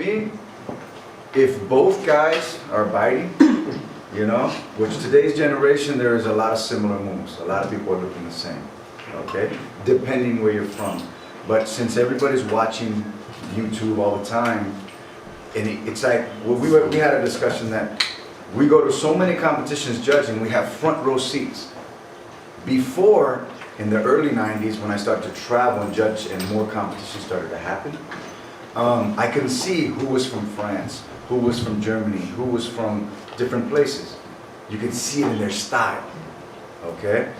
me, if both guys are biting, you know, which today's generation, there is a lot of similar moves. A lot of people are looking the same, okay? Depending where you're from. But since everybody's watching YouTube all the time, and it's like, well, we had a discussion that we go to so many competitions judging, we have front row seats. Before, in the early 90s, when I started to travel and judge and more competitions started to happen, I could see who was from France, who was from Germany, who was from different places. You could see it in their style, okay?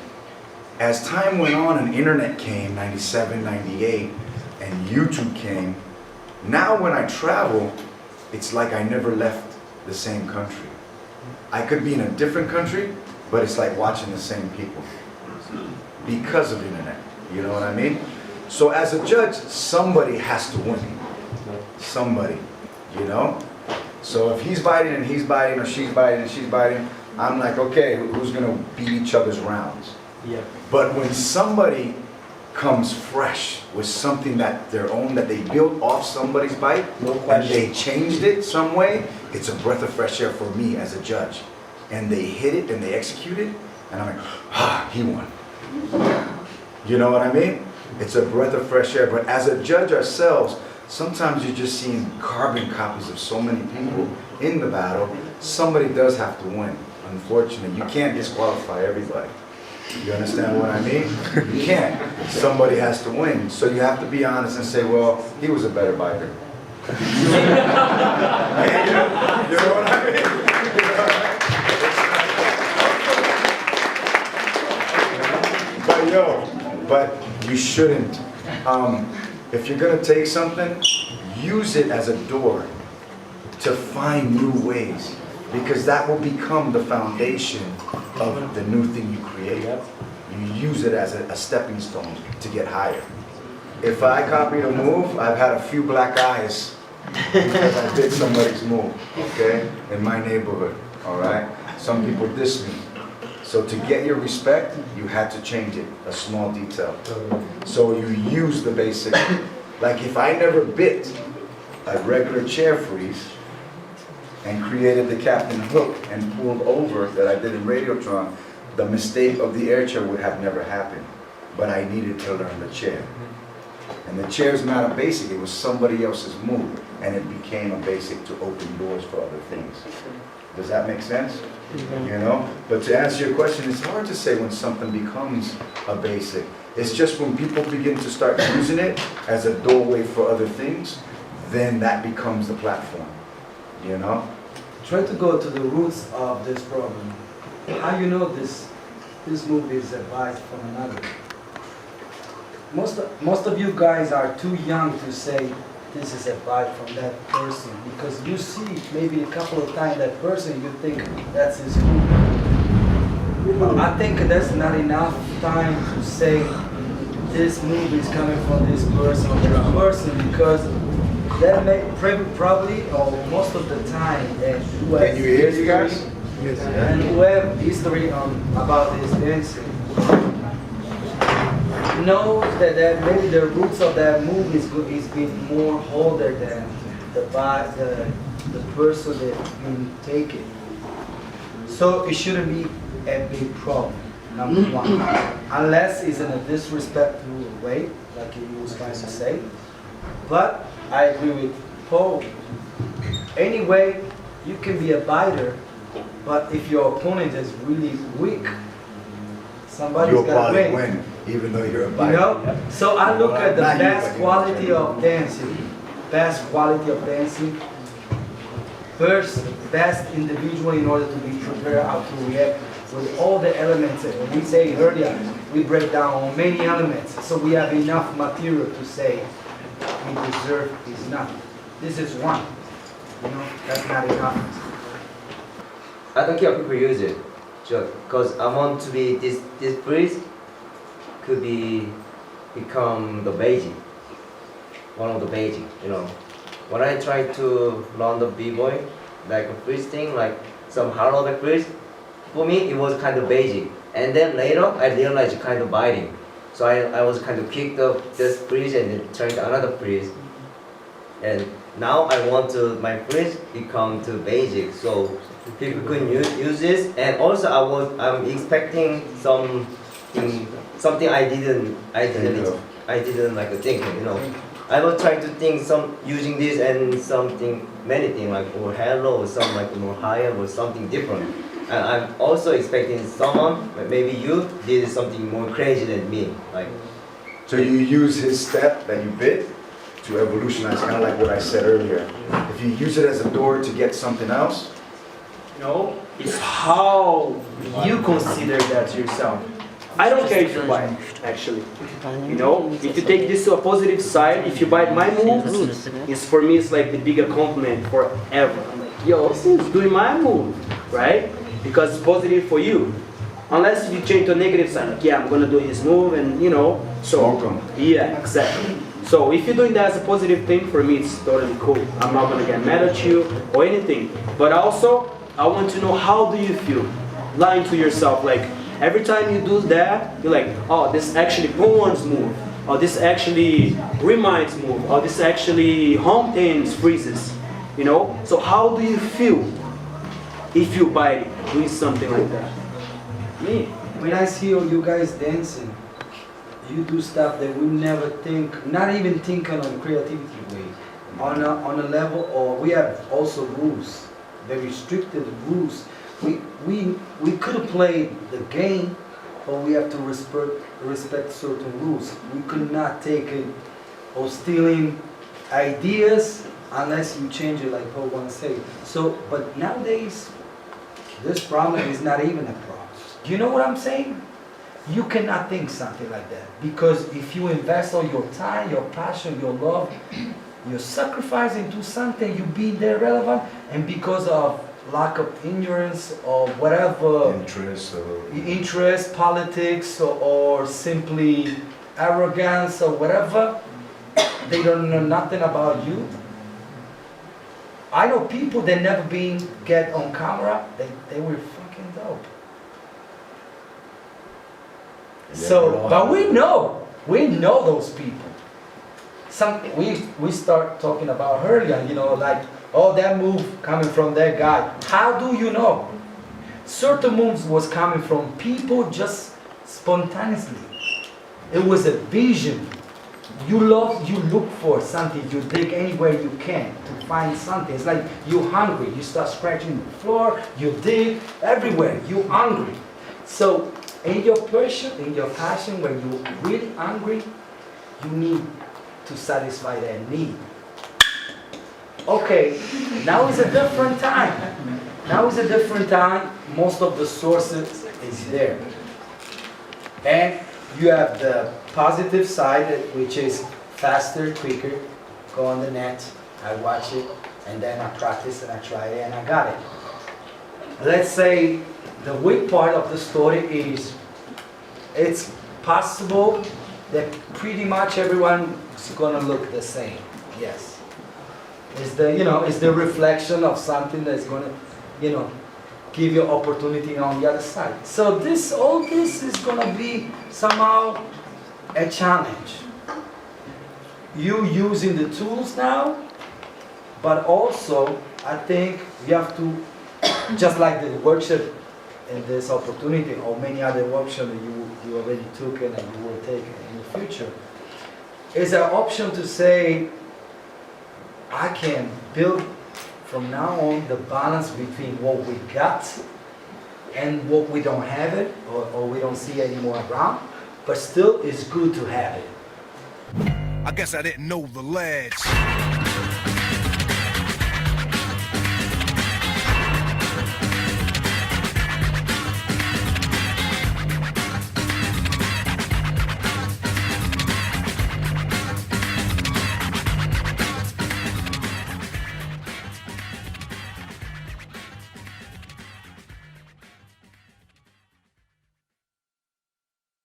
As time went on and internet came, 97, 98, and YouTube came, now when I travel, it's like I never left the same country. I could be in a different country, but it's like watching the same people because of the internet, you know what I mean? So as a judge, somebody has to win. Somebody, you know? So if he's biting and he's biting, or she's biting and she's biting, I'm like, okay, who's gonna beat each other's rounds? Yeah. But when somebody comes fresh with something that their own, that they built off somebody's bite, No and question. they changed it some way, it's a breath of fresh air for me as a judge. And they hit it and they execute it, and I'm like, ah, he won. You know what I mean? It's a breath of fresh air. But as a judge ourselves, sometimes you're just seeing carbon copies of so many people in the battle. Somebody does have to win. Unfortunately, you can't disqualify everybody. You understand what I mean? You can't. Somebody has to win. So you have to be honest and say, well, he was a better biter. You know what I mean? But you shouldn't. If you're gonna take something, use it as a door to find new ways, because that will become the foundation of the new thing you create. You use it as a stepping stone to get higher. If I copied a move, I've had a few black eyes because I did somebody's move, okay, in my neighborhood, all right? Some people diss me. So to get your respect, you had to change it, a small detail. So you use the basic, like if I never bit a regular chair freeze and created the captain hook and pulled over that I did in Radiotron, the mistake of the air chair would have never happened. But I needed to learn the chair. And the chair is not a basic, it was somebody else's move. And it became a basic to open doors for other things. Does that make sense? You know? But to answer your question, it's hard to say when something becomes a basic. It's just when people begin to start using it as a doorway for other things, then that becomes the platform. You know? Try to go to the roots of this problem. How you know this move is advised from another? Most of you guys are too young to say this is advice from that person, because you see maybe a couple of times that person, you think that's his move. But I think that's not enough time to say this move is coming from this person or that person, because that may probably, or most of the time, who Can you hear you guys? Yes. And who have history about this dancing knows that maybe the roots of that move is being more older than the person that been taken. So it shouldn't be a big problem, number one. Unless it's in a disrespectful way, like he was trying to say. But I agree with Poe. Anyway, you can be a biter, but if your opponent is really weak, somebody's got to win. Even though you're a biter. You know? So I look at the best quality of dancing. Best quality of dancing. First, best individual in order to be prepared how to react with all the elements. When we say earlier, we break down on many elements. So we have enough material to say we deserve is nothing. This is one. You know, that's not enough. I don't care if people use it, just because I want to be this priest could become the basic, one of the basic, you know. When I try to learn the b-boy, like a freestyle, like some harder freeze, for me it was kind of basic. And then later I realized kind of biting. So I was kind of kicked up this freeze and then trying another freeze. And now I want to my fridge become too basic, so people could use this. And also I'm expecting something I didn't like think, you know. I was trying to think some using this and something many things like or hello or something like more higher or something different. And I'm also expecting someone, maybe you, did something more crazy than me, like. So you use his step that you bit to evolutionize, kind of like what I said earlier. If you use it as a door to get something else, No, it's how you consider that yourself. I don't care if you buy it, actually. You know, if you take this to a positive side, if you buy my moves, it's for me it's like the bigger compliment forever. I'm like, yo, this is doing my move, right? Because it's positive for you. Unless you change to a negative side, like, yeah, I'm gonna do his move, and you know, so Smoke 'em. yeah, exactly. So if you're doing that as a positive thing, for me it's totally cool. I'm not gonna get mad at you or anything. But also, I want to know, how do you feel? Lying to yourself, like every time you do that, you're like, oh, this actually Poe1's move, or this actually reminds move, or this actually Hong10's freezes, you know? So how do you feel if you buy doing something like that? Me. When I see you guys dancing, you do stuff that we never think, not even thinking on creativity way, on a level, or we have also rules, very restricted rules. We could play the game, but we have to respect certain rules. We could not take it or stealing ideas unless you change it like Poe1 said. So, but nowadays, this problem is not even a problem. You know what I'm saying? You cannot think something like that, because if you invest all your time, your passion, your love, you're sacrificing to something, you being there relevant, and because of lack of ignorance or whatever interest, politics, or simply arrogance or whatever, they don't know nothing about you. I know people that never been get on camera, they were fucking dope. So, but we know those people. We start talking about earlier, you know, like, oh, that move coming from that guy. How do you know? Certain moves was coming from people just spontaneously. It was a vision. You look for something, you dig anywhere you can to find something. It's like you're hungry, you start scratching the floor, you dig everywhere, you're hungry. So, in your passion, when you're really hungry, you need to satisfy that need. Okay, now is a different time. Now is a different time. Most of the sources is there. And you have the positive side, which is faster, quicker. Go on the net, I watch it, and then I practice and I try it and I got it. Let's say the weak part of the story is it's possible that pretty much everyone is gonna look the same. Yes. It's the reflection of something that's gonna, give you opportunity on the other side. So all this is gonna be somehow a challenge. You using the tools now, but also I think you have to, just like the workshop and this opportunity or many other workshops that you already took and you will take in the future, is an option to say, I can build from now on the balance between what we got and what we don't have it or we don't see anymore around, but still it's good to have it. I guess I didn't know the ledge.